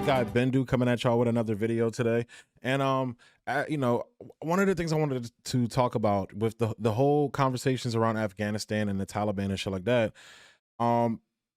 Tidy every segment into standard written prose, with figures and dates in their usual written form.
guy Bendu coming at y'all with another video today. And one of the things I wanted to talk about with the whole conversations around Afghanistan and the Taliban and shit like that,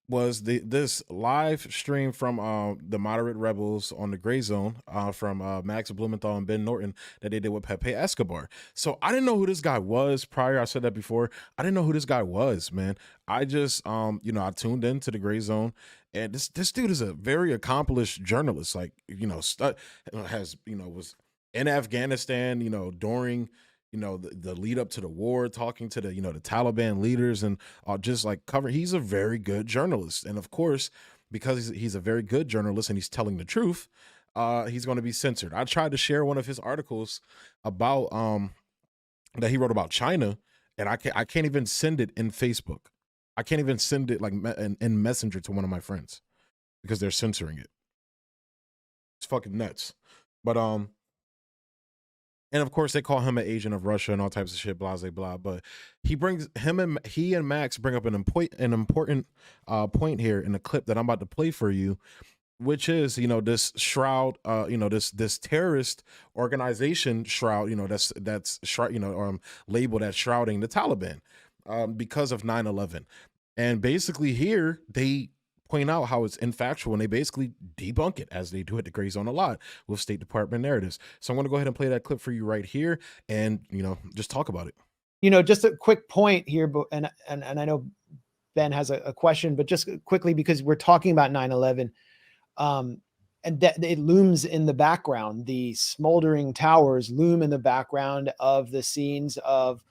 was this live stream from the moderate rebels on the Gray Zone from Max Blumenthal and Ben Norton that they did with Pepe Escobar. So I didn't know who this guy was prior. I said that before. I didn't know who this guy was, man. I just I tuned into the Gray Zone, and this dude is a very accomplished journalist. Like, was in Afghanistan, during the lead up to the war, talking to the the Taliban leaders, and just like he's a very good journalist. And of course, because he's a very good journalist and he's telling the truth, he's going to be censored. I tried to share one of his articles about that he wrote about China, and I can't even send it in Facebook. I can't even send it like in Messenger to one of my friends because they're censoring it. It's fucking nuts. But and of course, they call him an agent of Russia and all types of shit, blah, blah, blah. But he and Max bring up an important point here in the clip that I'm about to play for you, which is, this Shroud, this terrorist organization Shroud, that's labeled as shrouding the Taliban because of 9/11. And basically here they point out how it's infactual, and they basically debunk it, as they do at the Gray Zone a lot with State Department narratives. So I'm going to go ahead and play that clip for you right here, and just talk about it. Just a quick point here, and I know Ben has a question, but just quickly, because we're talking about 9/11, and that it looms in the background. The smoldering towers loom in the background of the scenes of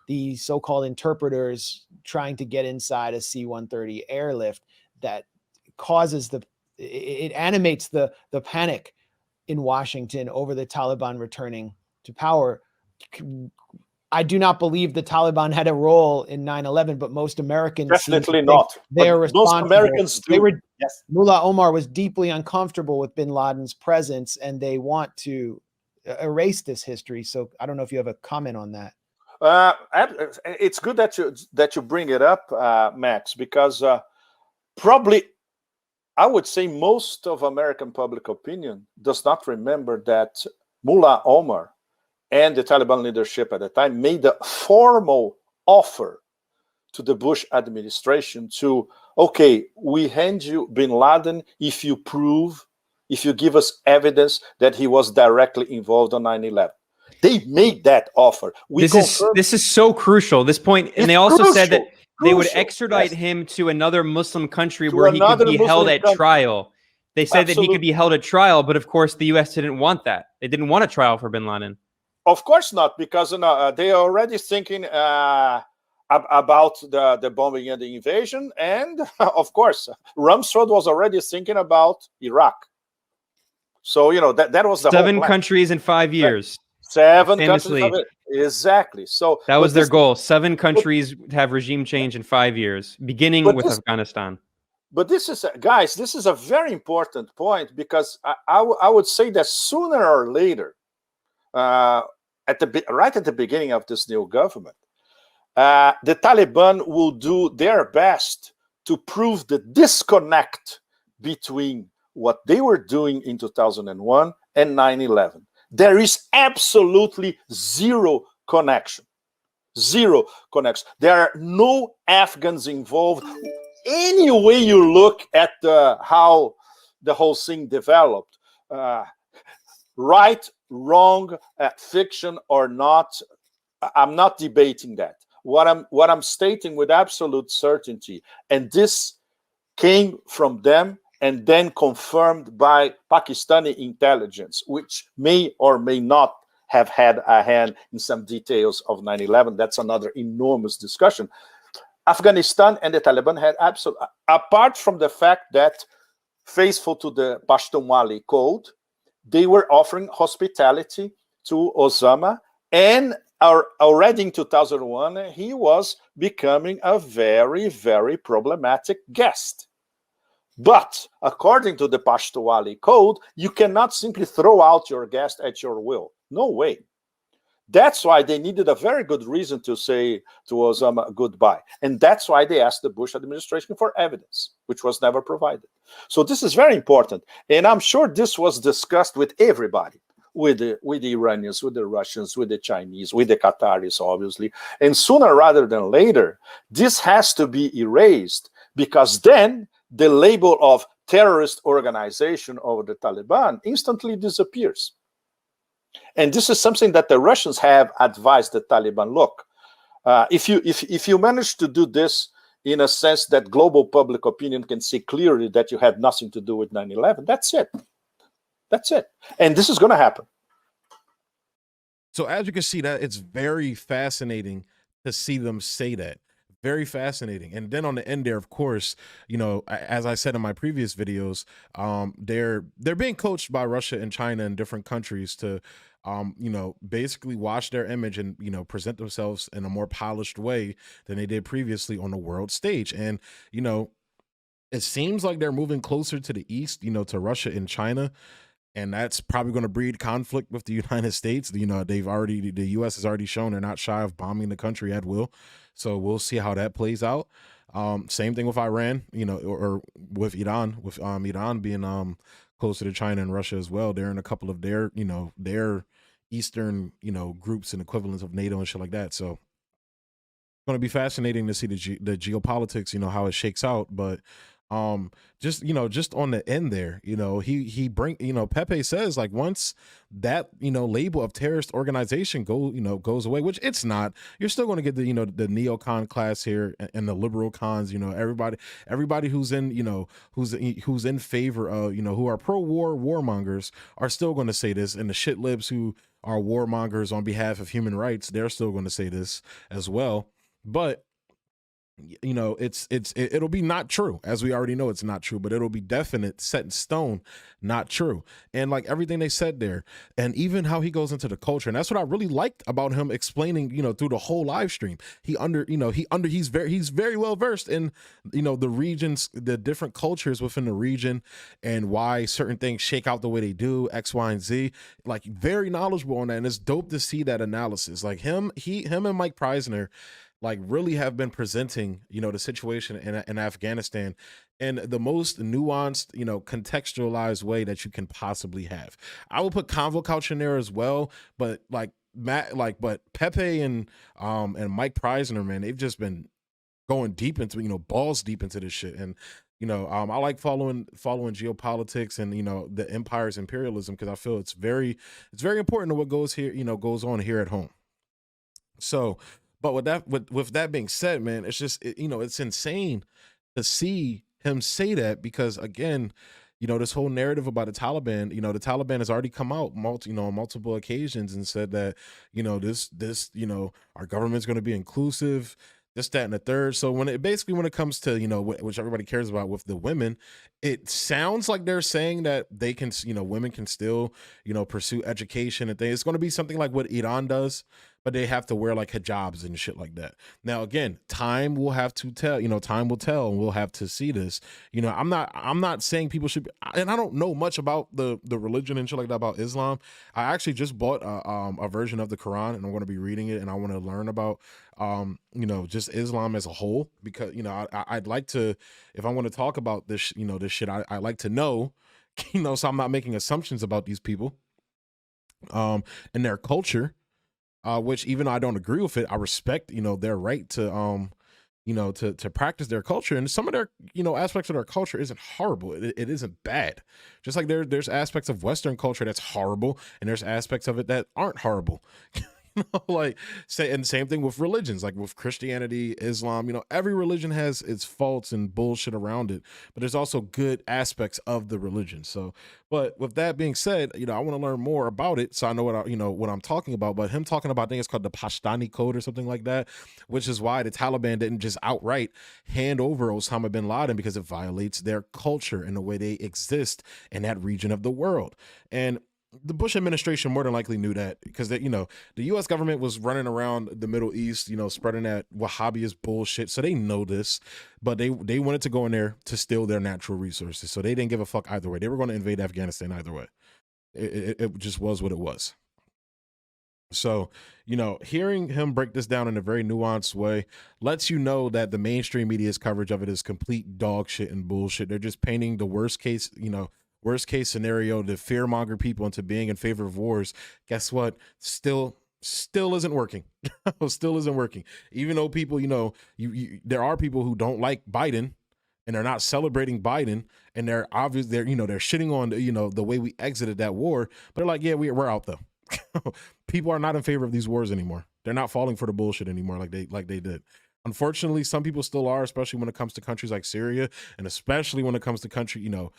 the so-called interpreters trying to get inside a C-130 airlift that causes it animates the panic in Washington over the Taliban returning to power. I do not believe the Taliban had a role in 9/11, but most Americans definitely not. They are responsible. Most Americans do. They were, yes. Mullah Omar was deeply uncomfortable with bin Laden's presence, and they want to erase this history. So I don't know if you have a comment on that. It's good that you bring it up, Max, because probably I would say most of American public opinion does not remember that Mullah Omar and the Taliban leadership at the time made a formal offer to the Bush administration to, okay, we hand you bin Laden if you give us evidence that he was directly involved on 9/11. They made that offer. This is so crucial, this point. And they also said that they would extradite him to another Muslim country where he could be held at trial. They said that he could be held at trial, but of course the U.S. didn't want that. They didn't want a trial for bin Laden. Of course not, because they are already thinking about the bombing and the invasion. And of course, Rumsfeld was already thinking about Iraq. So, that was the 7 countries in 5 years. 7 countries. Exactly. So that was their goal. 7 countries have regime change in 5 years, beginning with Afghanistan. But this is, guys, this is a very important point, because I would say that sooner or later, right at the beginning of this new government, the Taliban will do their best to prove the disconnect between what they were doing in 2001 and 9/11. There is absolutely zero connection. Zero connection. There are no Afghans involved. Any way you look at how the whole thing developed, right, wrong, fiction or not, I'm not debating that. What I'm stating with absolute certainty, and this came from them and then confirmed by Pakistani intelligence, which may or may not have had a hand in some details of 9/11. That's another enormous discussion. Afghanistan and the Taliban had apart from the fact that, faithful to the Pashtunwali code, they were offering hospitality to Osama, and already in 2001, he was becoming a very, very problematic guest. But according to the Pashtunwali code, you cannot simply throw out your guest at your will. No way. That's why they needed a very good reason to say to Osama goodbye. And that's why they asked the Bush administration for evidence, which was never provided. So this is very important. And I'm sure this was discussed with everybody, with the Iranians, with the Russians, with the Chinese, with the Qataris, obviously. And sooner rather than later, this has to be erased, because then the label of terrorist organization over the Taliban instantly disappears. And this is something that the Russians have advised the Taliban. Look, if you manage to do this in a sense that global public opinion can see clearly that you had nothing to do with 9/11, that's it. That's it. And this is going to happen. So as you can see, that it's very fascinating to see them say that. Very fascinating. And then on the end there, of course, you know, as I said in my previous videos, they're being coached by Russia and China and different countries to you know, basically wash their image and, you know, present themselves in a more polished way than they did previously on the world stage. And, you know, it seems like they're moving closer to the east, you know, to Russia and China. And that's probably going to breed conflict with the United States. You know, the U.S. has already shown they're not shy of bombing the country at will. So we'll see how that plays out. Same thing with Iran, you know, or with Iran being closer to China and Russia as well. They're in a couple of their, you know, their Eastern, you know, groups and equivalents of NATO and shit like that. So it's going to be fascinating to see the geopolitics, you know, how it shakes out. But just, you know, just on the end there, you know, you know, Pepe says, like, once that, you know, label of terrorist organization goes away, which it's not, you're still going to get the, you know, the neocon class here and the liberal cons, you know, everybody who's in, you know, who's in favor of, you know, who are pro-war warmongers are still going to say this, and the shit libs who are warmongers on behalf of human rights, they're still going to say this as well. But you know, it'll be not true, as we already know it's not true, but it'll be definite, set in stone, not true. And like everything they said there, and even how he goes into the culture, and that's what I really liked about him explaining, you know, through the whole live stream. He's very well versed in, you know, the regions, the different cultures within the region, and why certain things shake out the way they do, X, Y, and Z. Like, very knowledgeable on that, and it's dope to see that analysis. Like him and Mike Preisner, like, really have been presenting, you know, the situation in Afghanistan in the most nuanced, you know, contextualized way that you can possibly have. I will put Convo Couch in there as well, but but Pepe and Mike Preisner, man, they've just been going deep into, you know, balls deep into this shit. And, you know, I like following geopolitics and, you know, the empire's imperialism, because I feel it's very important to what goes on here at home. So, but with that being said, man, it's just, you know, it's insane to see him say that, because again, you know, this whole narrative about the Taliban, you know, the Taliban has already come out on multiple occasions and said that, you know, this, you know, our government's going to be inclusive, this, that, and the third. So when it comes to, you know, which everybody cares about with the women, it sounds like they're saying that they can, you know, women can still, you know, pursue education and things. It's going to be something like what Iran does, but they have to wear like hijabs and shit like that. Now, again, time will tell, and we'll have to see this. You know, I'm not saying people should be, and I don't know much about the religion and shit like that, about Islam. I actually just bought a version of the Quran, and I'm going to be reading it, and I want to learn about, you know, just Islam as a whole, because, you know, I'd like to, if I want to talk about this, you know, this shit, I like to know, you know, so I'm not making assumptions about these people, and their culture. Which, even though I don't agree with it, I respect, you know, their right to, you know, to practice their culture. And some of their, you know, aspects of their culture isn't horrible. It isn't bad. Just like there's aspects of Western culture that's horrible, and there's aspects of it that aren't horrible. Like, and same thing with religions, like with Christianity, Islam, you know, every religion has its faults and bullshit around it, but there's also good aspects of the religion. So, but with that being said, you know, I want to learn more about it, so I know what I'm talking about. But him talking about, I think it's called the Pashtani Code or something like that, which is why the Taliban didn't just outright hand over Osama bin Laden, because it violates their culture and the way they exist in that region of the world. And the Bush administration more than likely knew that, because you know, the U.S. government was running around the Middle East, you know, spreading that Wahhabist bullshit. So they know this, but they wanted to go in there to steal their natural resources. So they didn't give a fuck either way. They were going to invade Afghanistan either way. It just was what it was. So, you know, hearing him break this down in a very nuanced way lets you know that the mainstream media's coverage of it is complete dog shit and bullshit. They're just painting the worst case, you know, worst case scenario to fearmonger people into being in favor of wars. Guess what? Still isn't working. Still isn't working. Even though people, you know, there are people who don't like Biden and they're not celebrating Biden, and they're you know, they're shitting on, you know, the way we exited that war, but they're like, yeah, we're out though. People are not in favor of these wars anymore. They're not falling for the bullshit anymore like they did. Unfortunately, some people still are, especially when it comes to countries like Syria, and especially when it comes to country, you know,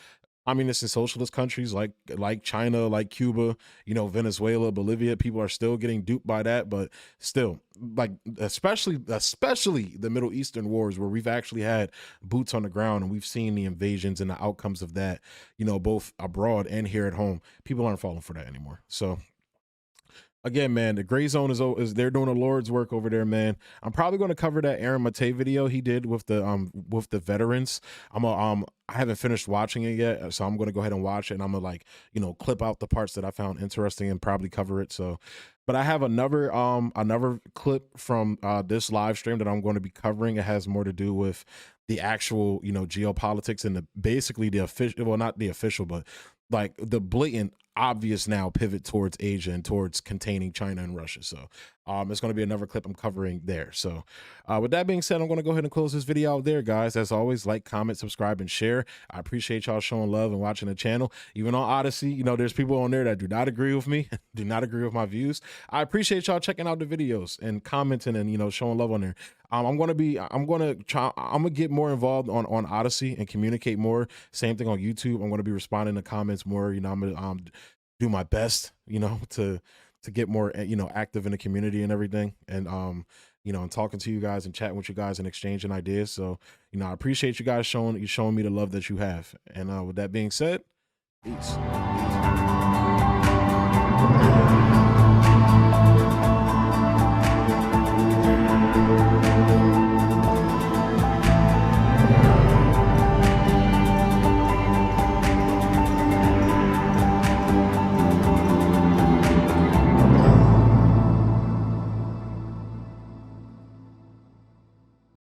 communist and socialist countries like China, like Cuba, you know, Venezuela, Bolivia. People are still getting duped by that, but still, like especially the Middle Eastern wars, where we've actually had boots on the ground and we've seen the invasions and the outcomes of that, you know, both abroad and here at home. People aren't falling for that anymore. So again, man, the gray zone is they're doing the Lord's work over there, man. I'm probably going to cover that Aaron Mate video he did with the veterans. I haven't finished watching it yet, so I'm going to go ahead and watch it, and I'm gonna, like, you know, clip out the parts that I found interesting and probably cover it. So, but I have another clip from this live stream that I'm going to be covering. It has more to do with the actual, you know, geopolitics and basically the official, well, not the official, but like the blatant obvious now pivot towards Asia and towards containing China and Russia. So it's going to be another clip I'm covering there. So with that being said, I'm going to go ahead and close this video out there, guys. As always, like, comment, subscribe, and share. I appreciate y'all showing love and watching the channel. Even on Odyssey, you know, there's people on there that do not agree with me, do not agree with my views. I appreciate y'all checking out the videos and commenting and, you know, showing love on there. I'm gonna get more involved on Odyssey and communicate more. Same thing on YouTube. I'm gonna be responding to comments more. You know, I'm gonna do my best, you know, to get more, you know, active in the community and everything. And you know, and talking to you guys and chatting with you guys and exchanging ideas. So, you know, I appreciate you guys showing me the love that you have. And with that being said, peace. Peace.